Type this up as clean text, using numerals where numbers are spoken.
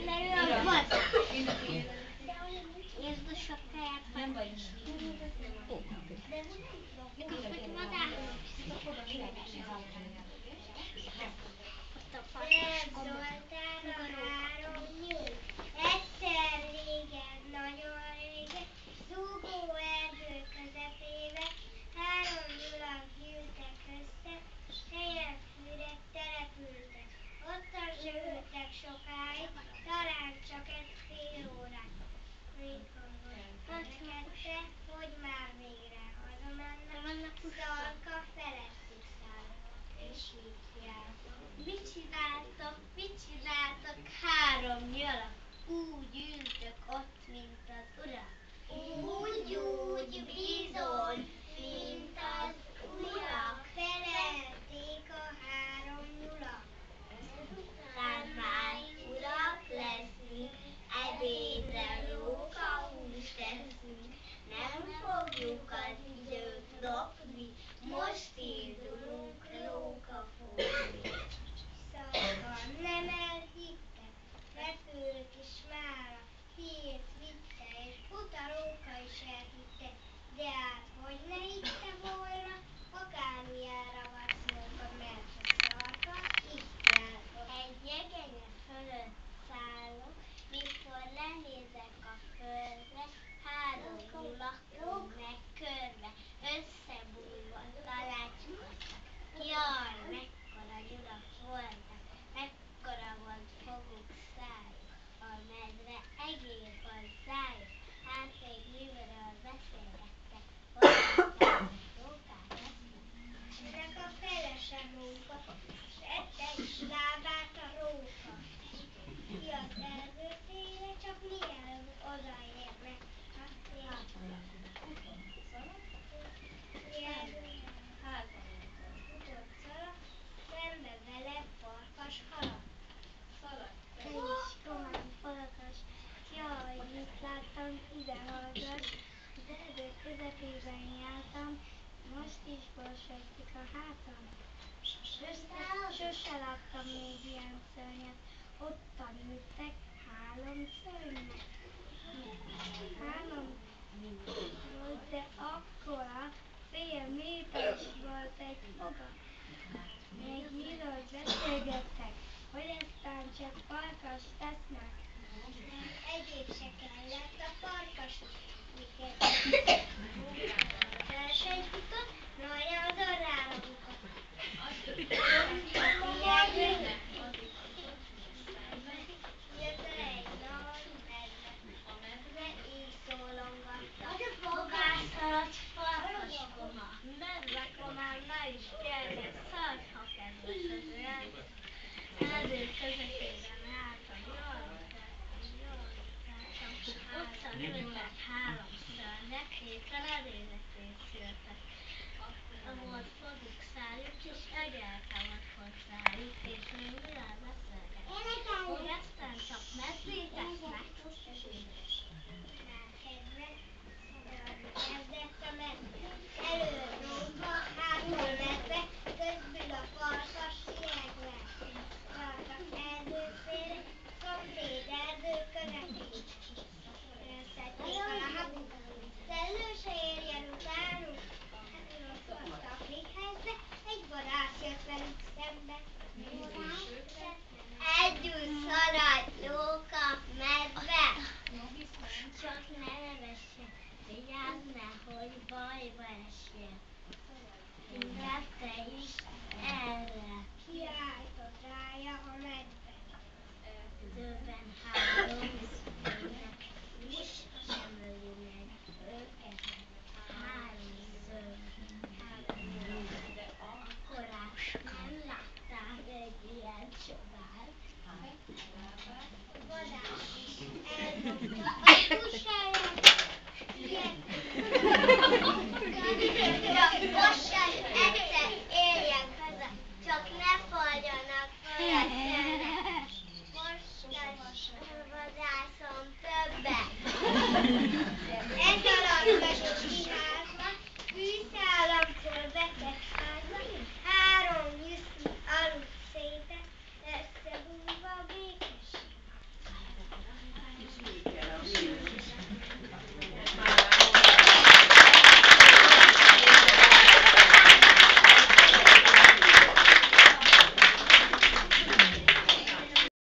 Mert ő a vad. Értsd a sapkáját, nem baj. Kapott vadállatot. Ott a farkas Zoltánra 3 nyúl. Egyszer régen, nagyon régen, zúgó erdő közepébe 3 nyulak gyűltek össze, s helyen fűre települtek. Ottan se ültek sokáig, talán csak egy fél órát. Mikor megkedte, hogy már végre hazamennek, Szalka felettük szállott, és mit jártak? Mit csináltak 3 nyulak? Úgy ültök ott, mint az urak. Úgy, bizony, mint az urak, felelték a 3 nyulak. Ezután már urak leszünk, ebédre rókahúst eszünk, nem fogjuk az időt lopni, most indulunk rókafogni. Szalka nem elhitte, repült is mára, hírt vitte, és buta róka is elhitte, de hát hogy ne hitte volna, akármilyen ravasz móka, mert a szalka itt járta. Egy jegenye fölött szállok, mikor lenézek a földre, 3 nyulakon megkörve, összebújva tanácskoztak. Jaj, mekkora nyulak voltak, mekkora volt foguk, szájuk, a medve egér hozzájuk, hát még miről beszélgettek, hozzátettek rókát esznek. Ennek a fele sem munka, s ette is lábát a róka. Ki az erdő szélére, csak mielőtt odaérnek. Futott szalad, szembe vele farkas halad. Te is, román farkas, jaj, mit láttam, ide hallgass, az erdő közepében jártam, most is borsojtik a hátam. Sose láttam még ilyen szörnyet, ottan ültek 3 szörnyek. 3 volt, de akkora, fél méteres volt egy foga. Még miről beszélgettek, hogy eztán csak farkast esznek. Egyéb se kellett, a farkas miket verseny futott, Naja az orrára bukott. Jött egy nagy medve. A medve így szólogatta. Fogászhalat, farkaskoma. Medvekomám, ne is kérdezz, szart, ha kedves az öreg. Erdő közepében álltam, jól jártam. Ottan ültek 3 szörnyek, éppen edényre készültek. Volt foguk szál,